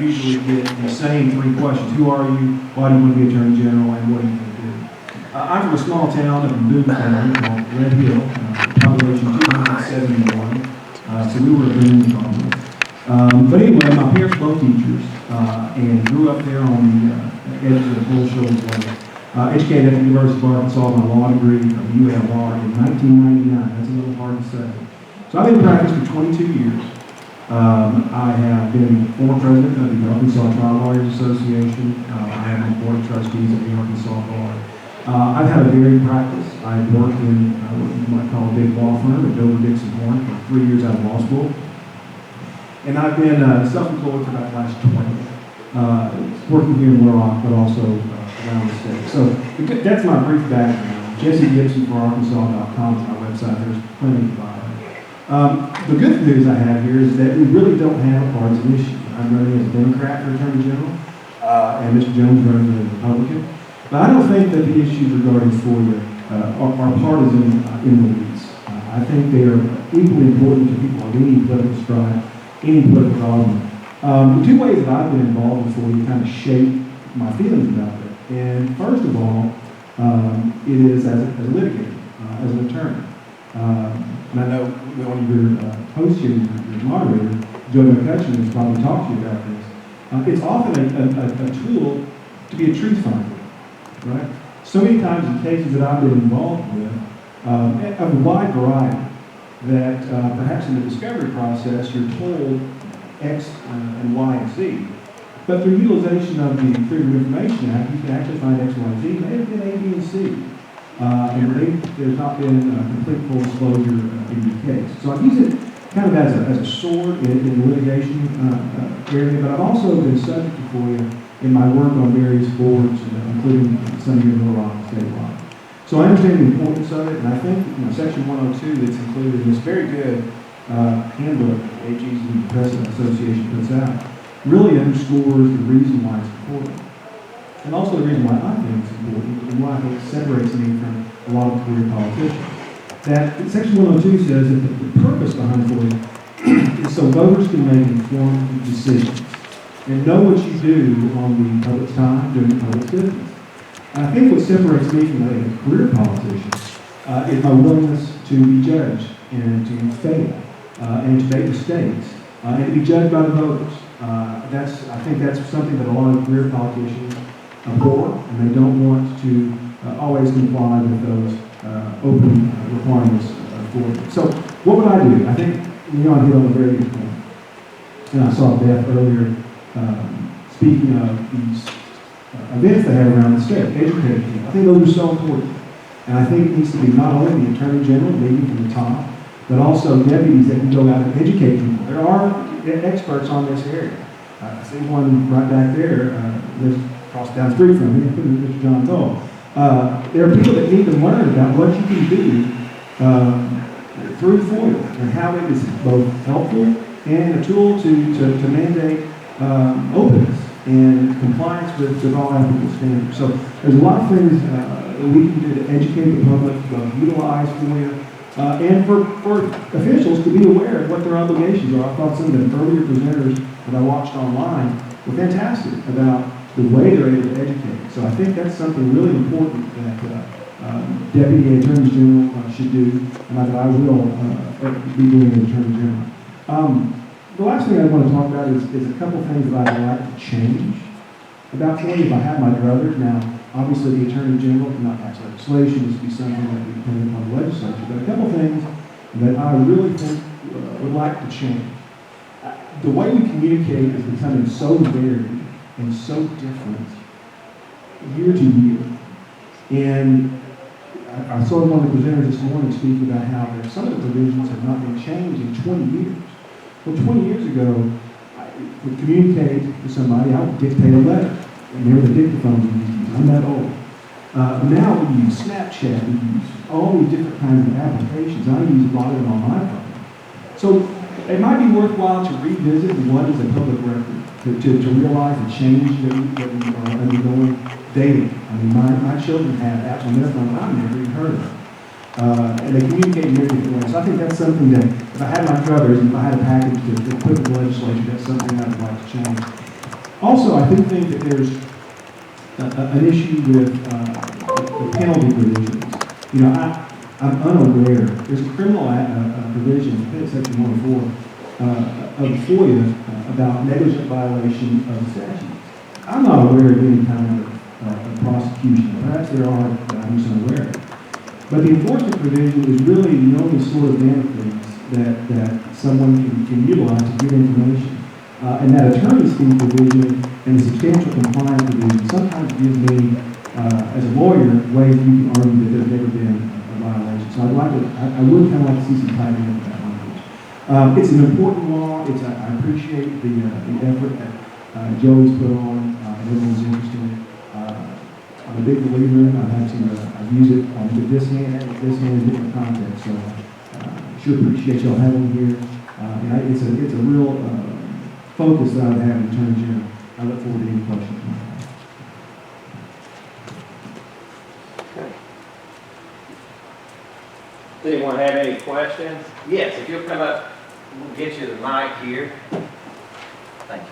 usually get the same three questions. Who are you? Why do you want to be Attorney General? And what are you going to do? I'm from a small town up in Boone County called Red Hill, population 271. So we were a booming economy. But anyway, my parents were both teachers and grew up there on the edge of the Bull Shoals Lake. Educated at the University of Arkansas, my law degree from UL Law in 1999. That's a little hard to say. So I've been in practice for 22 years. I have been former president of the Arkansas Trial Lawyers Association. I am on the board of trustees of the Arkansas Bar. I've had a varied practice. I've worked in what you might call a big law firm at Dover Dixon Horn for 3 years out of law school. And I've been self-employed for about the last 20. Working here in Little Rock, but also around the state. So that's my brief background. JesseGibsonForArkansas.com is my website. There's plenty to buy. The good news I have here is that we really don't have a partisan issue. I'm running as a Democrat for Attorney General, and Mr. Jones running as a Republican. But I don't think that the issues regarding FOIA are partisan in the least. I think they are equally important to people of any political stripe, any political argument. The two ways that I've been involved in FOIA kind of shape my feelings about it. And first of all, it is as a litigator, as an attorney. And I know one of your hosts here, your moderator, Joe McCutcheon, has probably talked to you about this. It's often a tool to be a truth finder, right? So many times in cases that I've been involved with, of a wide variety, that perhaps in the discovery process you're told X and Y and Z. But through utilization of the Freedom of Information Act, you can actually find X, Y, and Z. May have been A, B, and C. And there's not been complete full disclosure in the case. So I use it kind of as a sword in the litigation area, but I've also been subject to FOIA in my work on various boards, including some here in Little Rock and statewide. So I understand the importance of it, and I think Section 102 that's included in this very good handbook that AG's and the President Association puts out really underscores the reason why it's important. And also the reason why I think it's important and why I think it separates me from a lot of career politicians. That Section 102 says that the purpose behind FOIA is so voters can make informed decisions and know what you do on the public time during public business. And I think what separates me from a career politician is my willingness to be judged and to fail and to make mistakes and to be judged by the voters. I think that's something that a lot of career politicians abhor, and they don't want to always comply with those open requirements for them. So what would I do? I think Leon hit on a very good point. And I saw Beth earlier speaking of these events they have around the state, educating people. I think those are so important. And I think it needs to be not only the Attorney General leading from the top, but also deputies that can go out and educate people. There are experts on this area. I see one right back there, lives across down the street from me, Mr. John Dole. There are people that need to learn about what you can do through FOIA and how it is both helpful and a tool to mandate openness and compliance with all applicable standards. So there's a lot of things that we can do to educate the public, utilize FOIA, and for officials to be aware of what their obligations are. I thought some of the earlier presenters that I watched online were fantastic about the way they're able to educate. So I think that's something really important that Deputy Attorney General should do, and that I will be doing as Attorney General. The last thing I want to talk about is a couple things that I'd like to change about FOIA if I had my druthers. Now, obviously the Attorney General cannot pass legislation. This would be something that would be dependent upon the legislature. But a couple things that I really think would like to change. The way we communicate is becoming so varied and so different year to year. And I saw one of the presenters this morning speak about how some of the provisions have not been changed in 20 years. Well, 20 years ago, to communicate to somebody, I would dictate a letter. And there were the dictaphones we used to use. I'm that old. Now we use Snapchat, we use all these different kinds of applications. I use a lot of them on my phone. So it might be worthwhile to revisit what is a public record, to realize the change that we are undergoing daily. I mean, my children have apps on their phone that I've never even heard of. And they communicate in very different ways. So I think that's something that, if I had my druthers, and if I had a package to put in the legislature, that's something I would like to change. Also, I do think that there's an issue with the penalty provisions. You know, I'm unaware, there's a criminal provision, I think it's section 104, of FOIA about negligent violation of the statute. I'm not aware of any kind of prosecution. Perhaps there are, but I'm just unaware of. But the enforcement provision is really the only sort of manifest that someone can utilize to get information. And that attorney's fee provision and the substantial compliance provision sometimes gives me, as a lawyer, ways that you can argue that there's never been a violation. So I would kind of like to see some tightening of that language. It's an important law. I appreciate the effort that Joey's put on. Everyone's interested. I'm a big believer. I've used it with this hand and with this hand in different contexts. So sure appreciate y'all having me here. And it's a real focus that I've had in Attorney General. I look forward to any questions. Does anyone have any questions? Yes, if you'll come up, we'll get you the mic here. Thank you.